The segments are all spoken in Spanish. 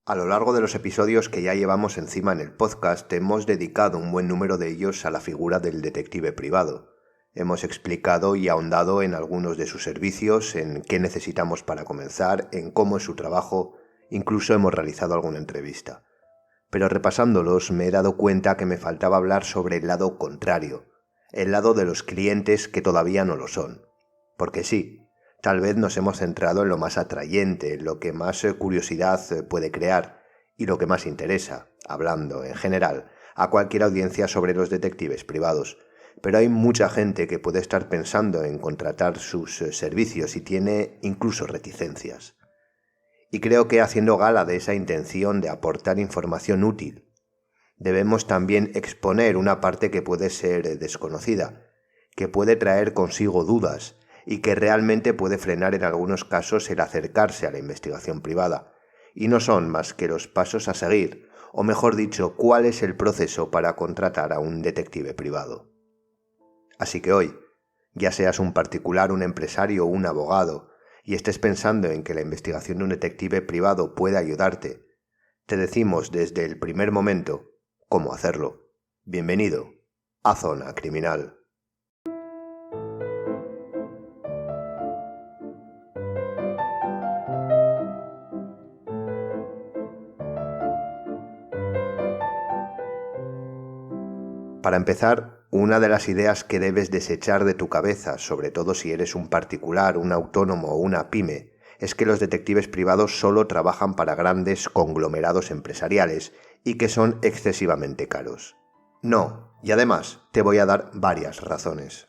A lo largo de los episodios que ya llevamos encima en el podcast, hemos dedicado un buen número de ellos a la figura del detective privado. Hemos explicado y ahondado en algunos de sus servicios, en qué necesitamos para comenzar, en cómo es su trabajo, incluso hemos realizado alguna entrevista. Pero repasándolos me he dado cuenta que me faltaba hablar sobre el lado contrario, el lado de los clientes que todavía no lo son. Porque sí, tal vez nos hemos centrado en lo más atrayente, en lo que más curiosidad puede crear y lo que más interesa, hablando en general a cualquier audiencia sobre los detectives privados. Pero hay mucha gente que puede estar pensando en contratar sus servicios y tiene incluso reticencias. Y creo que haciendo gala de esa intención de aportar información útil, debemos también exponer una parte que puede ser desconocida, que puede traer consigo dudas y que realmente puede frenar en algunos casos el acercarse a la investigación privada. Y no son más que los pasos a seguir, o mejor dicho, cuál es el proceso para contratar a un detective privado. Así que hoy, ya seas un particular, un empresario o un abogado, y estés pensando en que la investigación de un detective privado puede ayudarte, te decimos desde el primer momento cómo hacerlo. Bienvenido a Zona Criminal. Para empezar, una de las ideas que debes desechar de tu cabeza, sobre todo si eres un particular, un autónomo o una pyme, es que los detectives privados solo trabajan para grandes conglomerados empresariales y que son excesivamente caros. No, y además te voy a dar varias razones.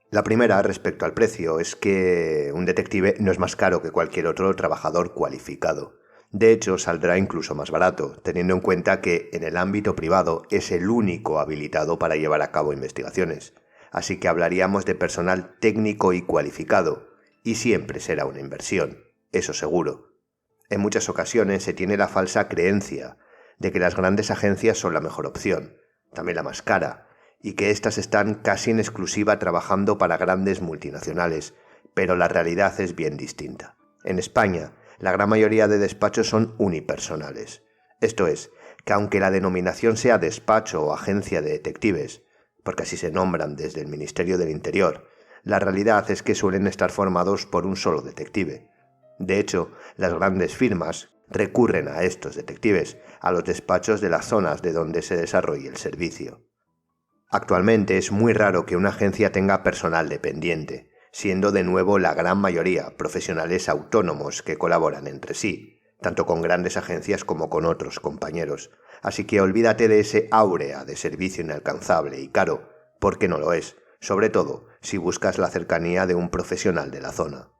La primera, respecto al precio, es que un detective no es más caro que cualquier otro trabajador cualificado. De hecho, saldrá incluso más barato, teniendo en cuenta que en el ámbito privado es el único habilitado para llevar a cabo investigaciones. Así que hablaríamos de personal técnico y cualificado, y siempre será una inversión, eso seguro. En muchas ocasiones se tiene la falsa creencia de que las grandes agencias son la mejor opción, también la más cara, y que éstas están casi en exclusiva trabajando para grandes multinacionales, pero la realidad es bien distinta. En España, la gran mayoría de despachos son unipersonales. Esto es, que aunque la denominación sea despacho o agencia de detectives, porque así se nombran desde el Ministerio del Interior, la realidad es que suelen estar formados por un solo detective. De hecho, las grandes firmas recurren a estos detectives, a los despachos de las zonas de donde se desarrolle el servicio. Actualmente es muy raro que una agencia tenga personal dependiente, siendo de nuevo la gran mayoría profesionales autónomos que colaboran entre sí, tanto con grandes agencias como con otros compañeros. Así que olvídate de ese áurea de servicio inalcanzable y caro, porque no lo es, sobre todo si buscas la cercanía de un profesional de la zona.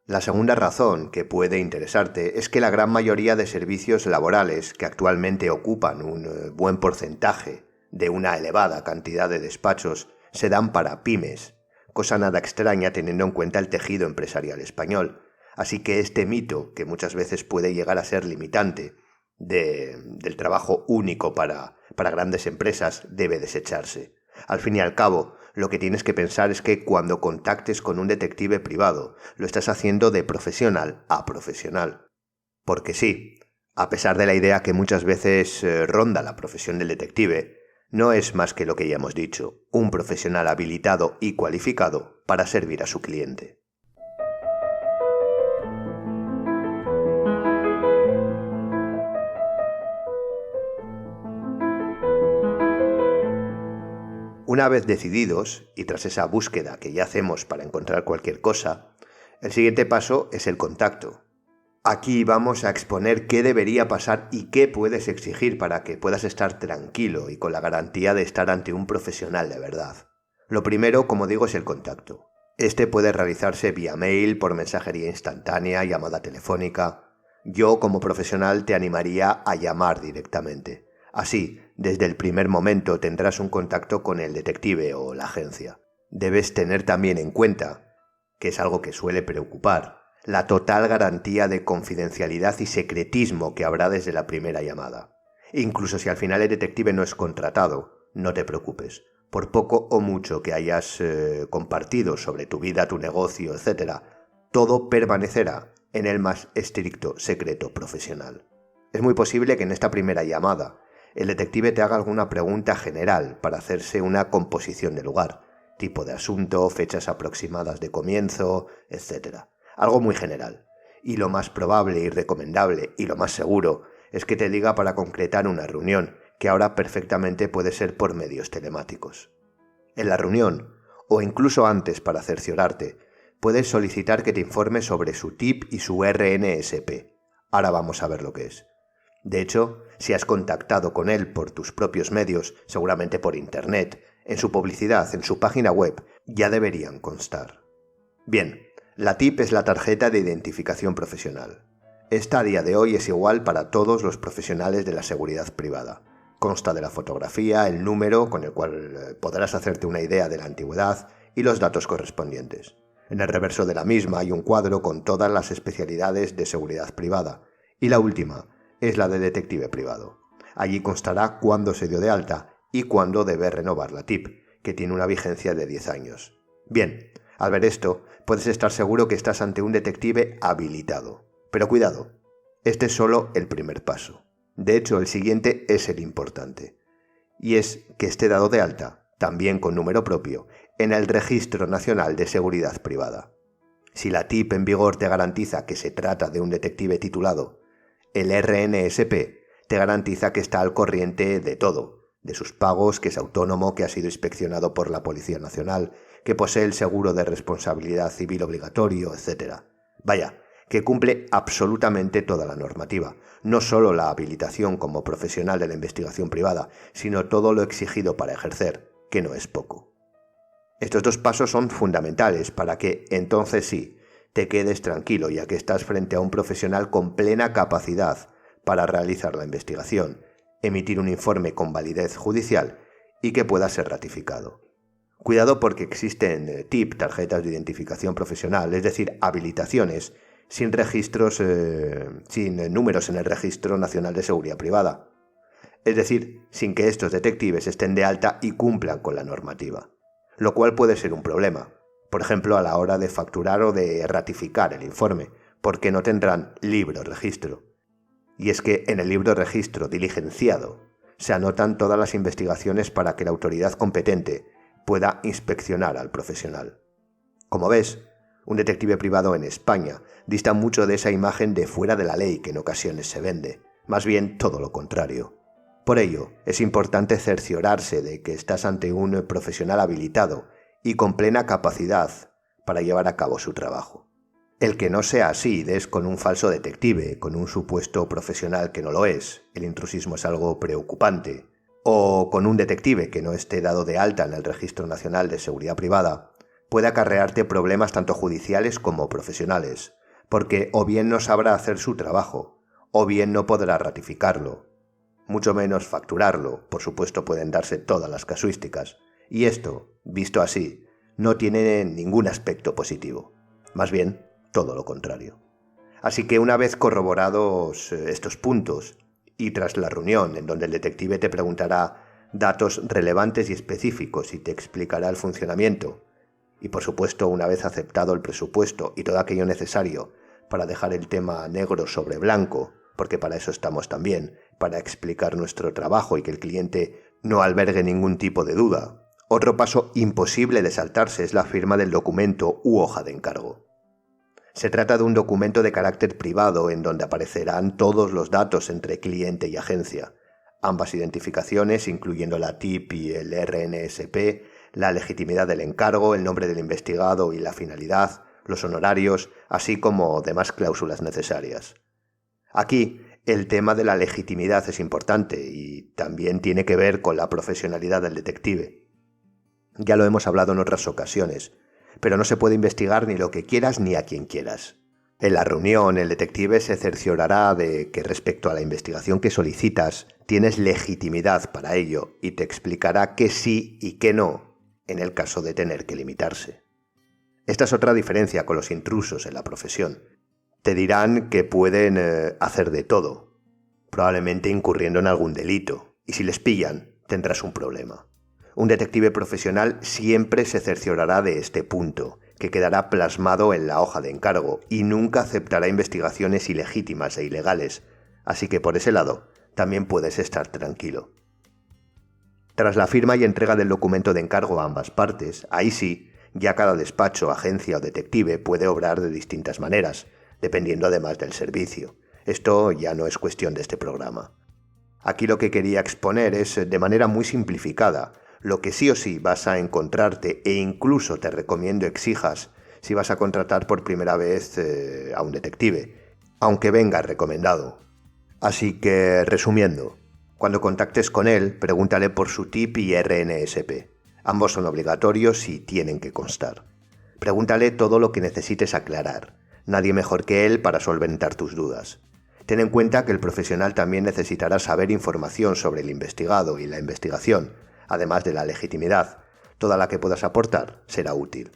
La segunda razón que puede interesarte es que la gran mayoría de servicios laborales que actualmente ocupan un buen porcentaje de una elevada cantidad de despachos se dan para pymes, cosa nada extraña teniendo en cuenta el tejido empresarial español. Así que este mito, que muchas veces puede llegar a ser limitante del trabajo único para grandes empresas, debe desecharse. Al fin y al cabo, lo que tienes que pensar es que cuando contactes con un detective privado, lo estás haciendo de profesional a profesional. Porque sí, a pesar de la idea que muchas veces ronda la profesión del detective, no es más que lo que ya hemos dicho, un profesional habilitado y cualificado para servir a su cliente. Una vez decididos, y tras esa búsqueda que ya hacemos para encontrar cualquier cosa, el siguiente paso es el contacto. Aquí vamos a exponer qué debería pasar y qué puedes exigir para que puedas estar tranquilo y con la garantía de estar ante un profesional de verdad. Lo primero, como digo, es el contacto. Este puede realizarse vía mail, por mensajería instantánea, llamada telefónica. Yo, como profesional, te animaría a llamar directamente. Así, desde el primer momento tendrás un contacto con el detective o la agencia. Debes tener también en cuenta, que es algo que suele preocupar, la total garantía de confidencialidad y secretismo que habrá desde la primera llamada. Incluso si al final el detective no es contratado, no te preocupes. Por poco o mucho que hayas compartido sobre tu vida, tu negocio, etc., todo permanecerá en el más estricto secreto profesional. Es muy posible que en esta primera llamada el detective te haga alguna pregunta general para hacerse una composición de lugar, tipo de asunto, fechas aproximadas de comienzo, etc. Algo muy general. Y lo más probable y recomendable, y lo más seguro, es que te diga para concretar una reunión, que ahora perfectamente puede ser por medios telemáticos. En la reunión, o incluso antes para cerciorarte, puedes solicitar que te informe sobre su TIP y su RNSP. Ahora vamos a ver lo que es. De hecho, si has contactado con él por tus propios medios, seguramente por internet, en su publicidad, en su página web, ya deberían constar. Bien, la TIP es la tarjeta de identificación profesional. Esta a día de hoy es igual para todos los profesionales de la seguridad privada. Consta de la fotografía, el número con el cual podrás hacerte una idea de la antigüedad y los datos correspondientes. En el reverso de la misma hay un cuadro con todas las especialidades de seguridad privada. Y la última es la de detective privado. Allí constará cuándo se dio de alta y cuándo debe renovar la TIP, que tiene una vigencia de 10 años. Bien, al ver esto, puedes estar seguro que estás ante un detective habilitado. Pero cuidado, este es solo el primer paso. De hecho, el siguiente es el importante. Y es que esté dado de alta, también con número propio, en el Registro Nacional de Seguridad Privada. Si la TIP en vigor te garantiza que se trata de un detective titulado, el RNSP te garantiza que está al corriente de todo, de sus pagos, que es autónomo, que ha sido inspeccionado por la Policía Nacional, que posee el seguro de responsabilidad civil obligatorio, etc. Vaya, que cumple absolutamente toda la normativa, no solo la habilitación como profesional de la investigación privada, sino todo lo exigido para ejercer, que no es poco. Estos dos pasos son fundamentales para que, entonces sí, te quedes tranquilo, ya que estás frente a un profesional con plena capacidad para realizar la investigación, emitir un informe con validez judicial y que pueda ser ratificado. Cuidado porque existen TIP, tarjetas de identificación profesional, es decir, habilitaciones, sin registros, sin números en el Registro Nacional de Seguridad Privada. Es decir, sin que estos detectives estén de alta y cumplan con la normativa, lo cual puede ser un problema. Por ejemplo, a la hora de facturar o de ratificar el informe, porque no tendrán libro registro. Y es que en el libro registro diligenciado se anotan todas las investigaciones para que la autoridad competente pueda inspeccionar al profesional. Como ves, un detective privado en España dista mucho de esa imagen de fuera de la ley que en ocasiones se vende, más bien todo lo contrario. Por ello, es importante cerciorarse de que estás ante un profesional habilitado y con plena capacidad para llevar a cabo su trabajo. El que no sea así des con un falso detective, con un supuesto profesional que no lo es, el intrusismo es algo preocupante, o con un detective que no esté dado de alta en el Registro Nacional de Seguridad Privada, puede acarrearte problemas tanto judiciales como profesionales, porque o bien no sabrá hacer su trabajo, o bien no podrá ratificarlo, mucho menos facturarlo. Por supuesto pueden darse todas las casuísticas, y esto, visto así, no tiene ningún aspecto positivo, más bien todo lo contrario. Así que una vez corroborados estos puntos, y tras la reunión en donde el detective te preguntará datos relevantes y específicos y te explicará el funcionamiento, y por supuesto una vez aceptado el presupuesto y todo aquello necesario para dejar el tema negro sobre blanco, porque para eso estamos también, para explicar nuestro trabajo y que el cliente no albergue ningún tipo de duda. Otro paso imposible de saltarse es la firma del documento u hoja de encargo. Se trata de un documento de carácter privado en donde aparecerán todos los datos entre cliente y agencia, ambas identificaciones, incluyendo la TIP y el RNSP, la legitimidad del encargo, el nombre del investigado y la finalidad, los honorarios, así como demás cláusulas necesarias. Aquí, el tema de la legitimidad es importante y también tiene que ver con la profesionalidad del detective. Ya lo hemos hablado en otras ocasiones, pero no se puede investigar ni lo que quieras ni a quien quieras. En la reunión, el detective se cerciorará de que respecto a la investigación que solicitas, tienes legitimidad para ello y te explicará qué sí y qué no, en el caso de tener que limitarse. Esta es otra diferencia con los intrusos en la profesión. Te dirán que pueden hacer de todo, probablemente incurriendo en algún delito, y si les pillan, tendrás un problema. Un detective profesional siempre se cerciorará de este punto, que quedará plasmado en la hoja de encargo, y nunca aceptará investigaciones ilegítimas e ilegales, así que por ese lado también puedes estar tranquilo. Tras la firma y entrega del documento de encargo a ambas partes, ahí sí, ya cada despacho, agencia o detective puede obrar de distintas maneras, dependiendo además del servicio. Esto ya no es cuestión de este programa. Aquí lo que quería exponer es, de manera muy simplificada, lo que sí o sí vas a encontrarte e incluso te recomiendo exijas si vas a contratar por primera vez a un detective, aunque venga recomendado. Así que, resumiendo, cuando contactes con él, pregúntale por su TIP y RNSP. Ambos son obligatorios y tienen que constar. Pregúntale todo lo que necesites aclarar. Nadie mejor que él para solventar tus dudas. Ten en cuenta que el profesional también necesitará saber información sobre el investigado y la investigación, además de la legitimidad. Toda la que puedas aportar será útil.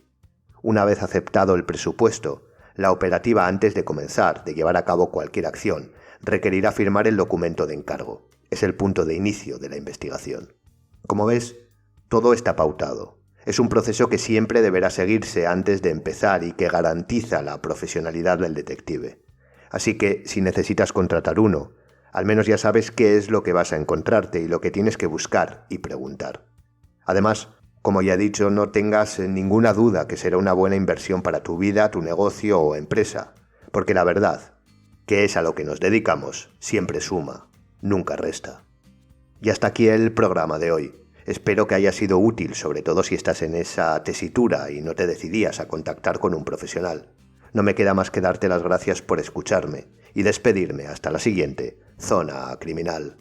Una vez aceptado el presupuesto, la operativa antes de comenzar, de llevar a cabo cualquier acción, requerirá firmar el documento de encargo. Es el punto de inicio de la investigación. Como ves, todo está pautado. Es un proceso que siempre deberá seguirse antes de empezar y que garantiza la profesionalidad del detective. Así que, si necesitas contratar uno, al menos ya sabes qué es lo que vas a encontrarte y lo que tienes que buscar y preguntar. Además, como ya he dicho, no tengas ninguna duda que será una buena inversión para tu vida, tu negocio o empresa, porque la verdad, que es a lo que nos dedicamos, siempre suma, nunca resta. Y hasta aquí el programa de hoy. Espero que haya sido útil, sobre todo si estás en esa tesitura y no te decidías a contactar con un profesional. No me queda más que darte las gracias por escucharme y despedirme hasta la siguiente Zona Criminal.